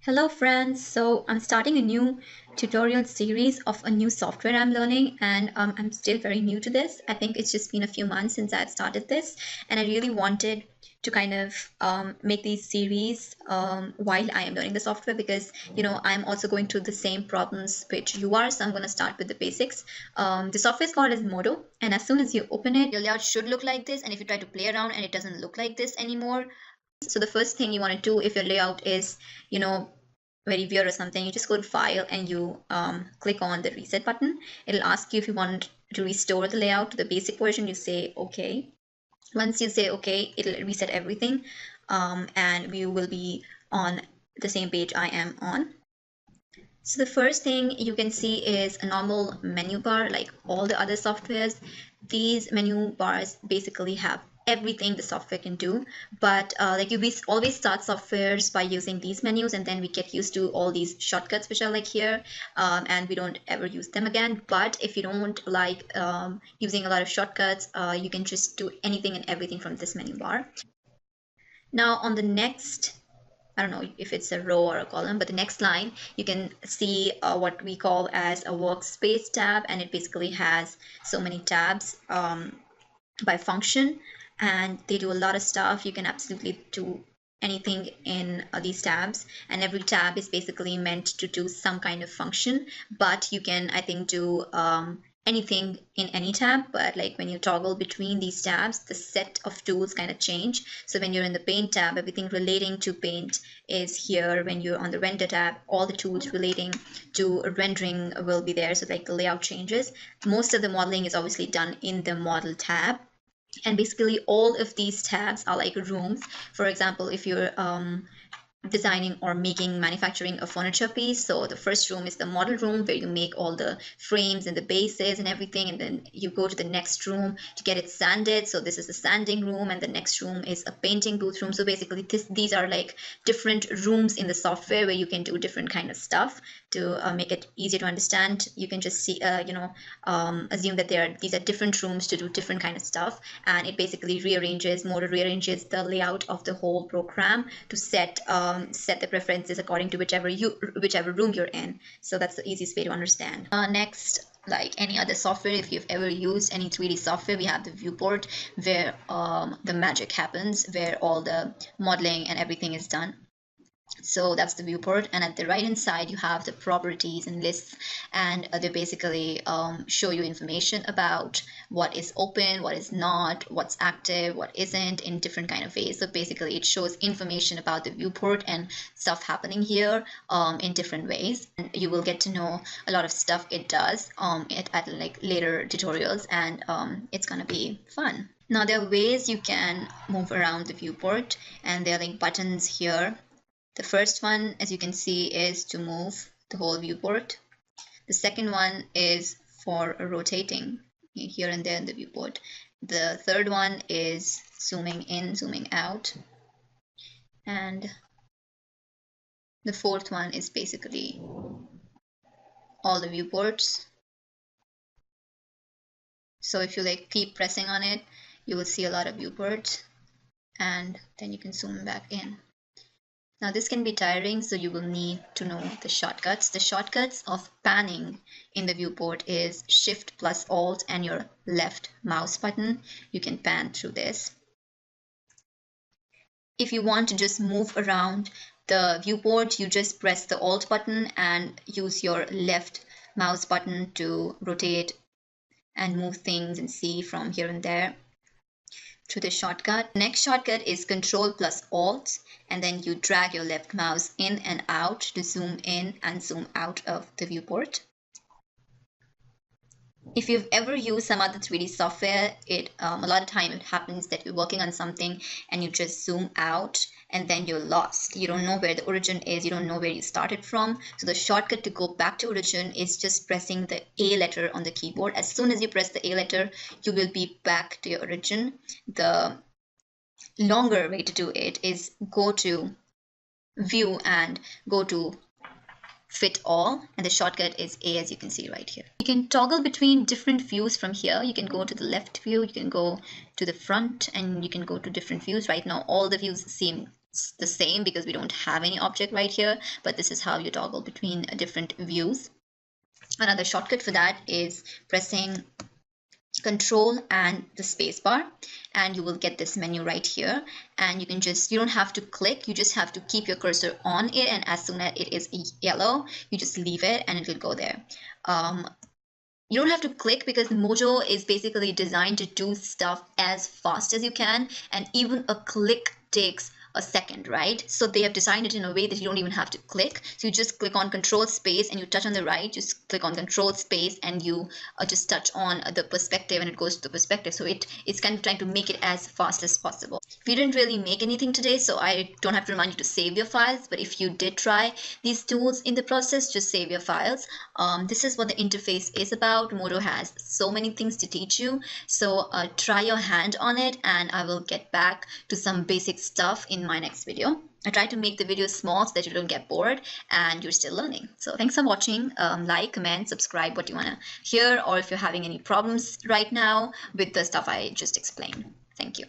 Hello friends, so I'm starting a new tutorial series of a new software I'm learning, and I'm still very new to this. I think it's just been a few months since I've started this, and I really wanted to kind of make these series while I am learning the software because I'm also going through the same problems which you are, so I'm going to start with the basics. The software is called as Modo, and as soon as you open it, your layout should look like this, and if you try to play around and it doesn't look like this anymore, so the first thing you want to do if your layout is you know very weird or something, you just go to file and you click on the reset button. It'll ask you if you want to restore the layout to the basic version. You say okay. Once you say okay, it'll reset everything, and we will be on the same page I am on. So the first thing you can see is a normal menu bar like all the other softwares. These menu bars basically have everything the software can do, but we always start softwares by using these menus, and then we get used to all these shortcuts which are like here, and we don't ever use them again. But if you don't like using a lot of shortcuts, you can just do anything and everything from this menu bar. Now on the next, I don't know if it's a row or a column, but the next line you can see what we call as a workspace tab, and it basically has so many tabs by function, and they do a lot of stuff. You can absolutely do anything in these tabs, and every tab is basically meant to do some kind of function, but you can, I think, do anything in any tab. But like when you toggle between these tabs, the set of tools kind of change. So when you're in the paint tab, everything relating to paint is here. When you're on the render tab, all the tools relating to rendering will be there. So like the layout changes. Most of the modeling is obviously done in the model tab, and basically all of these tabs are like rooms. For example, if you're designing or manufacturing a furniture piece, so the first room is the model room where you make all the frames and the bases and everything, and then you go to the next room to get it sanded. So this is the sanding room, and the next room is a painting booth room. So basically these are like different rooms in the software where you can do different kind of stuff to make it easier to understand. You can just see assume that these are different rooms to do different kind of stuff, and it basically Modo rearranges the layout of the whole program to set the preferences according to whichever room you're in. So that's the easiest way to understand. Next, like any other software, if you've ever used any 3D software, we have the Viewport where the magic happens, where all the modeling and everything is done. So that's the viewport, and at the right hand side you have the properties and lists, and they basically show you information about what is open, what is not, what's active, what isn't, in different kind of ways. So basically it shows information about the viewport and stuff happening here in different ways, and you will get to know a lot of stuff it does at like later tutorials, and it's gonna be fun. Now there are ways you can move around the viewport, and there are like buttons here. The first one, as you can see, is to move the whole viewport. The second one is for rotating here and there in the viewport. The third one is zooming in, zooming out. And the fourth one is basically all the viewports. So if you like keep pressing on it, you will see a lot of viewports, and then you can zoom back in. Now this can be tiring, so you will need to know the shortcuts. The shortcuts of panning in the viewport is Shift plus Alt and your left mouse button. You can pan through this. If you want to just move around the viewport, you just press the Alt button and use your left mouse button to rotate and move things and see from here and there to the shortcut. Next shortcut is Control plus Alt, and then you drag your left mouse in and out to zoom in and zoom out of the viewport. If you've ever used some other 3D software, a lot of time it happens that you're working on something and you just zoom out and then you're lost. You don't know where the origin is, you don't know where you started from. So the shortcut to go back to origin is just pressing the A letter on the keyboard. As soon as you press the A letter, you will be back to your origin. The longer way to do it is go to View and go to Fit All, and the shortcut is A, as you can see right here. You can toggle between different views from here. You can go to the left view, you can go to the front, and you can go to different views. Right now all the views seem the same because we don't have any object right here, but this is how you toggle between different views. Another shortcut for that is pressing Control and the space bar, and you will get this menu right here. And you don't have to click, you just have to keep your cursor on it, and as soon as it is yellow, you just leave it and it will go there. You don't have to click because Mojo is basically designed to do stuff as fast as you can, and even a click takes a second, right? So they have designed it in a way that you don't even have to click. So you just click on Control Space and you touch on the right, just click on Control Space and you just touch on the perspective and it goes to the perspective. So it's kind of trying to make it as fast as possible. We didn't really make anything today, so I don't have to remind you to save your files, but if you did try these tools in the process, just save your files. This is what the interface is about. Modo has so many things to teach you, so try your hand on it, and I will get back to some basic stuff in my next video. I try to make the videos small so that you don't get bored and you're still learning. So thanks for watching. Like, comment, subscribe what you want to hear, or if you're having any problems right now with the stuff I just explained. Thank you.